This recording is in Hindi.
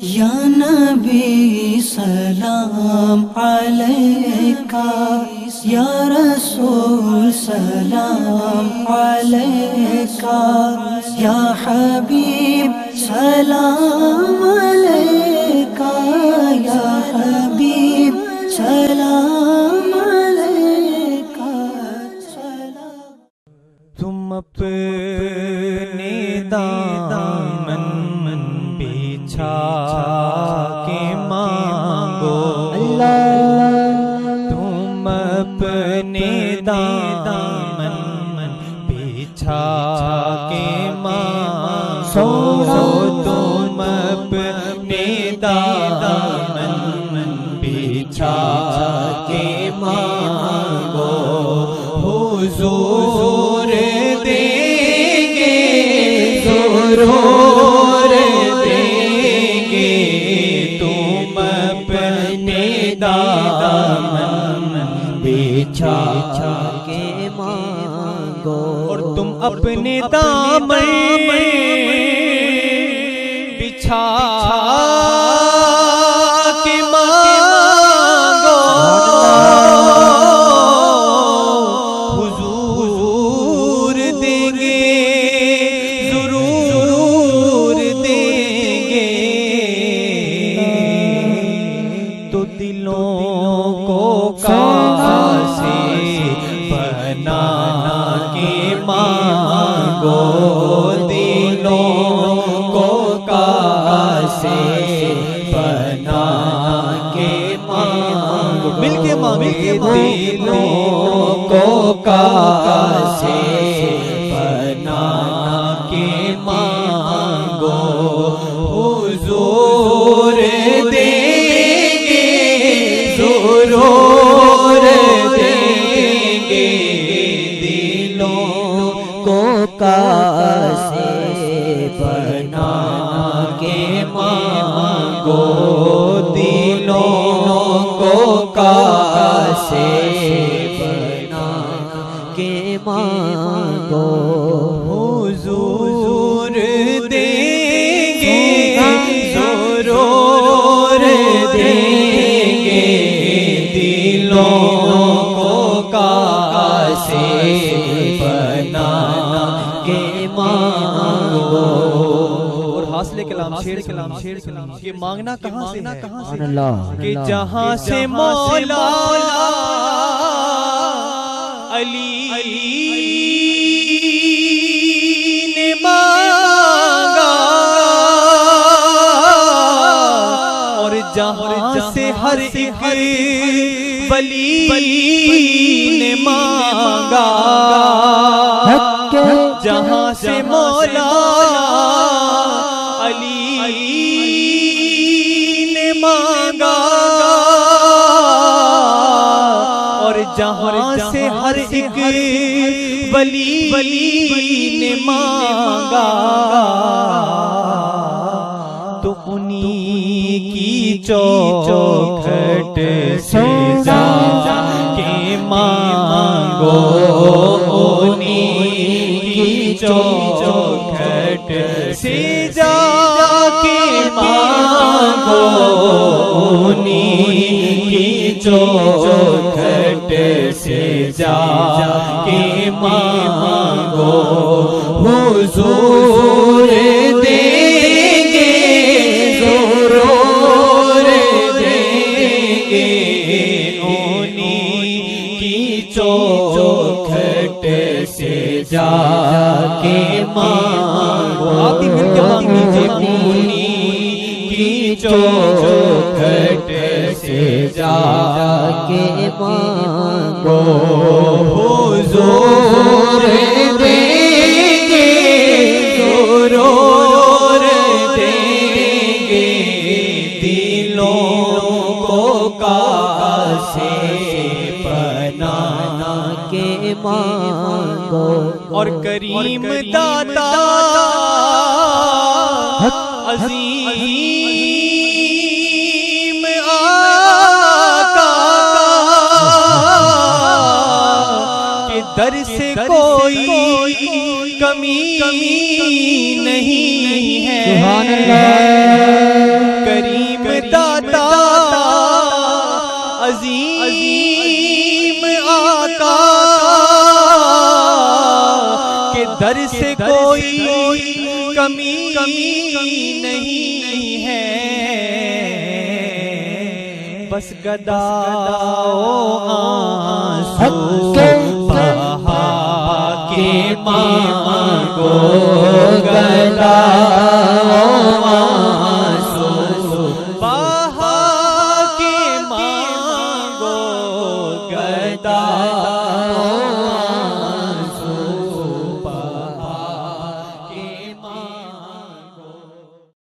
या नबी सलाम अलैका, या रसूल सलाम अलैका, या हबीब सलाम अलैका, या हबीब सलाम अलैका। तुम अपने दामन बिछा के मांगो अल्लाह, तुम अपने दामन बिछा के मांगो, तुम अपने दामन बिछा के मांगो, हुजूर देंगे ज़रूर देंगे, तुम अपने दामन बिछा के मांगो। और तुम अपने दामन बिछा के मांगो, हुजूर देंगे ज़रूर देंगे। तो दिलों को कासे बनाना के मांगो, दिलों को कासे बनाना के मांगो, मिलके मांगे, दिलों को कासे बनाना के मांगो, हुजूर देंगे ज़रूर देंगे, दिलों को कासे बनाना के मांगो, दिलों को कासे बनाना के मांगो, हुजूर देंगे ज़रूर देंगे, दिलों को कासे बनाना के मांगो। और हासिल कलाम शेर कलाम ये मांगना कहाँ से कि जहाँ से मौला अली ने मांगा, और जहाँ से हर एक वली ने मांगा, जहाँ से मौला अली ने मांगा, और जहाँ से हर एक वली ने मांगा, तो उन्हीं की चौखट से जाके मांगो, उन्हीं की चौखट से जाके मांगो, उन्हीं की चौखट से जाके मांगो, हुजूर देंगे ज़रूर देंगे, उन्हीं की चौखट से जाके मांगो। आप ही मिलके मांग लीजिए, उन्हीं की चौखट से जाके मांगो, हुजूर देंगे ज़रूर देंगे, दिलों को कासे बनाना के मांगो। और करीम दाता अजीम आका के दर से कोई कमी नहीं है, अजीम आका के दर से कोई कमी नहीं है, बस गदाओ आंसू बहा के मांगो, गदाओ आंसू बहा के मांगो, गदा